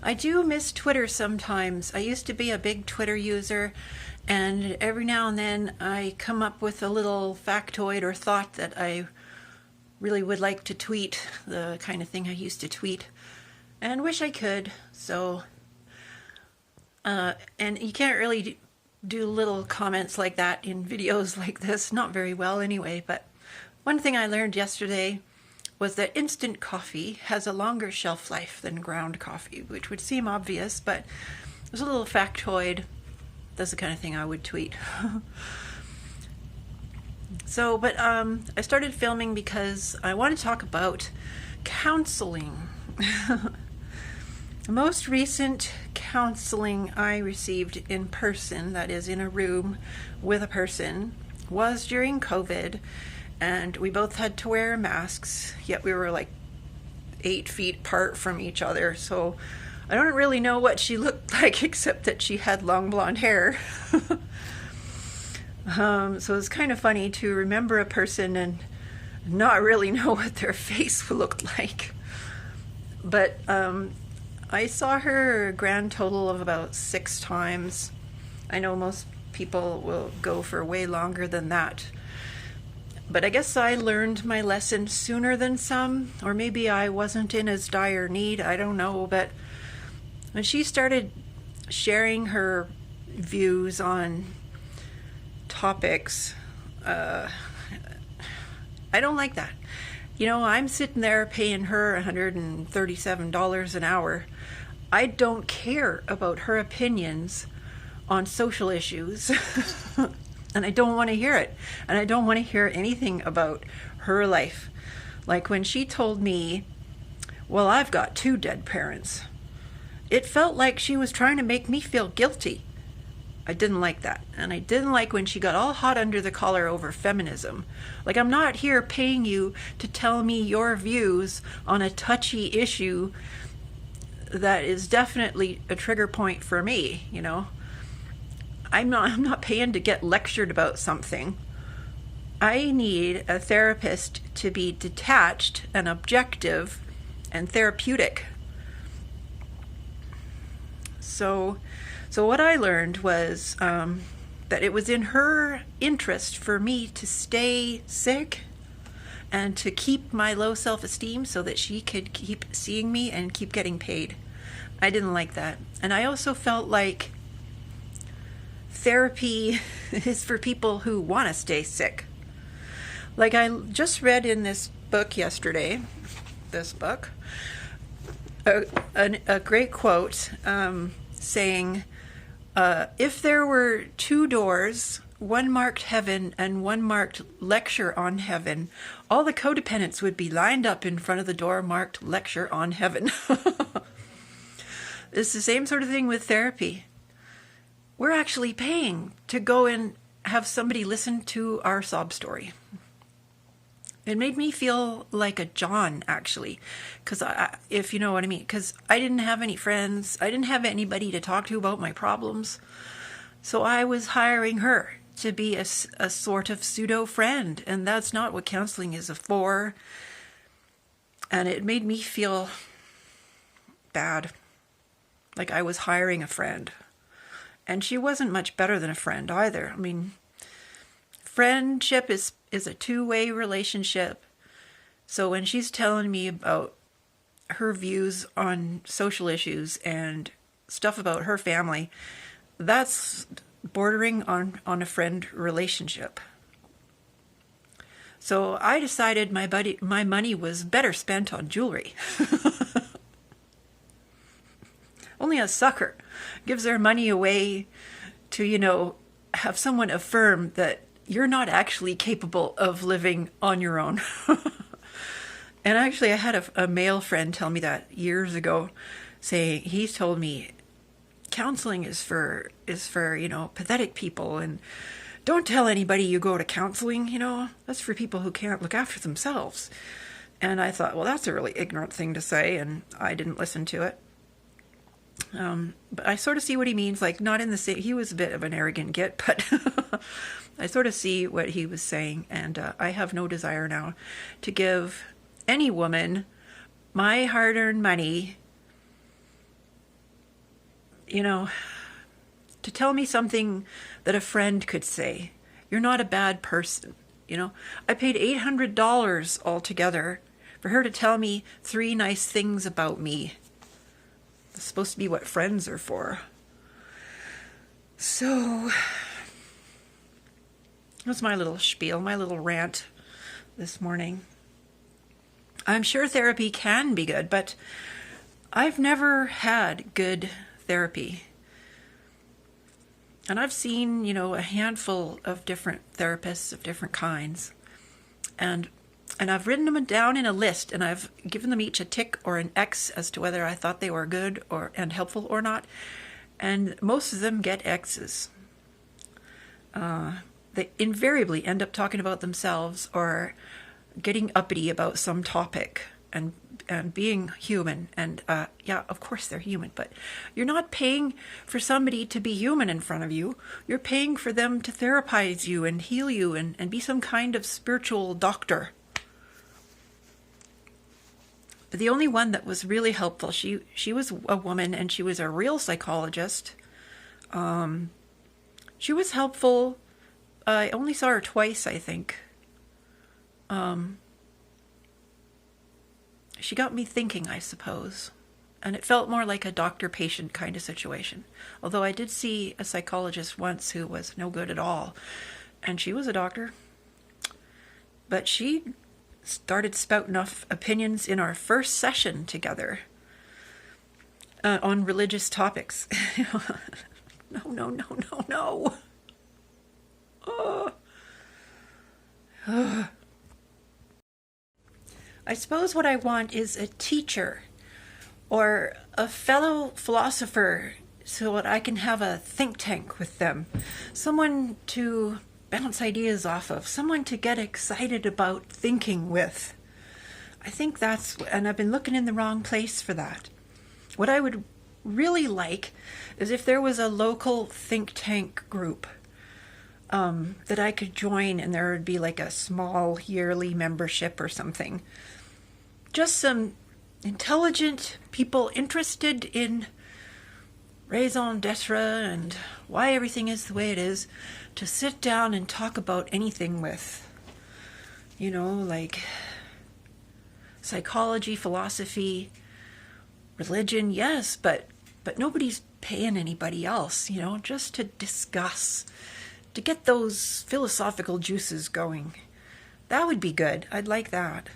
I do miss Twitter sometimes. I used to be a big Twitter user, and every now and then I come up with a little factoid or thought that I really would like to tweet, the kind of thing I used to tweet, and wish I could. So, and you can't really do little comments like that in videos like this, not very well anyway. But one thing I learned yesterday was that instant coffee has a longer shelf life than ground coffee, which would seem obvious, but there's a little factoid. That's the kind of thing I would tweet. I started filming because I want to talk about counseling. The most recent counseling I received in person, that is in a room with a person, was during COVID, and we both had to wear masks, yet we were like 8 feet apart from each other. So I don't really know what she looked like except that she had long blonde hair. So it's kind of funny to remember a person and not really know what their face looked like. But I saw her a grand total of about 6 times. I know most people will go for way longer than that. But I guess I learned my lesson sooner than some, or maybe I wasn't in as dire need, I don't know. But when she started sharing her views on topics, I don't like that. You know, I'm sitting there paying her $137 an hour. I don't care about her opinions on social issues. And I don't want to hear it. And I don't want to hear anything about her life. Like when she told me, well, I've got 2 dead parents. It felt like she was trying to make me feel guilty. I didn't like that. And I didn't like when she got all hot under the collar over feminism. Like, I'm not here paying you to tell me your views on a touchy issue that is definitely a trigger point for me, you know. I'm not paying to get lectured about something. I need a therapist to be detached and objective and therapeutic. So what I learned was that it was in her interest for me to stay sick and to keep my low self-esteem so that she could keep seeing me and keep getting paid. I didn't like that. And I also felt like therapy is for people who want to stay sick. Like I just read in this book yesterday, a great quote saying, if there were 2 doors, one marked heaven and one marked lecture on heaven, all the codependents would be lined up in front of the door marked lecture on heaven. It's the same sort of thing with therapy. We're actually paying to go and have somebody listen to our sob story. It made me feel like a John, actually, because if you know what I mean, because I didn't have any friends. I didn't have anybody to talk to about my problems. So I was hiring her to be a sort of pseudo friend, and that's not what counseling is for. And it made me feel bad, like I was hiring a friend. And she wasn't much better than a friend either. I mean, friendship is a 2-way relationship. So when she's telling me about her views on social issues and stuff about her family, that's bordering on a friend relationship. So I decided my money was better spent on jewelry. Only a sucker gives their money away to, you know, have someone affirm that you're not actually capable of living on your own. And actually, I had a male friend tell me that years ago, saying he's told me counseling is for you know, pathetic people, and don't tell anybody you go to counseling, you know, that's for people who can't look after themselves. And I thought, well, that's a really ignorant thing to say, and I didn't listen to it. But I sort of see what he means, like not in the same, he was a bit of an arrogant git, but I sort of see what he was saying. And I have no desire now to give any woman my hard-earned money you know, to tell me something that a friend could say. You're not a bad person. I paid $800 altogether for her to tell me 3 nice things about me. It's supposed to be what friends are for. So, that's my little spiel, my little rant this morning. I'm sure therapy can be good, but I've never had good therapy. And I've seen, a handful of different therapists of different kinds. And I've written them down in a list, and I've given them each a tick or an X as to whether I thought they were good and helpful or not. And most of them get X's. They invariably end up talking about themselves or getting uppity about some topic and being human. And yeah, of course they're human, but you're not paying for somebody to be human in front of you. You're paying for them to therapize you and heal you and be some kind of spiritual doctor. But the only one that was really helpful, she was a woman, and she was a real psychologist. She was helpful. I only saw her twice, I think. She got me thinking, I suppose. And it felt more like a doctor-patient kind of situation. Although I did see a psychologist once who was no good at all. And she was a doctor. But she started spouting off opinions in our first session together on religious topics. No. I suppose what I want is a teacher or a fellow philosopher so that I can have a think tank with them. Someone to bounce ideas off of. Someone to get excited about thinking with. I think and I've been looking in the wrong place for that. What I would really like is if there was a local think tank group that I could join, and there would be like a small yearly membership or something. Just some intelligent people interested in raison d'etre and why everything is the way it is, to sit down and talk about anything with. Like psychology, philosophy, religion, yes, but nobody's paying anybody else, just to discuss, to get those philosophical juices going. That would be good. I'd like that.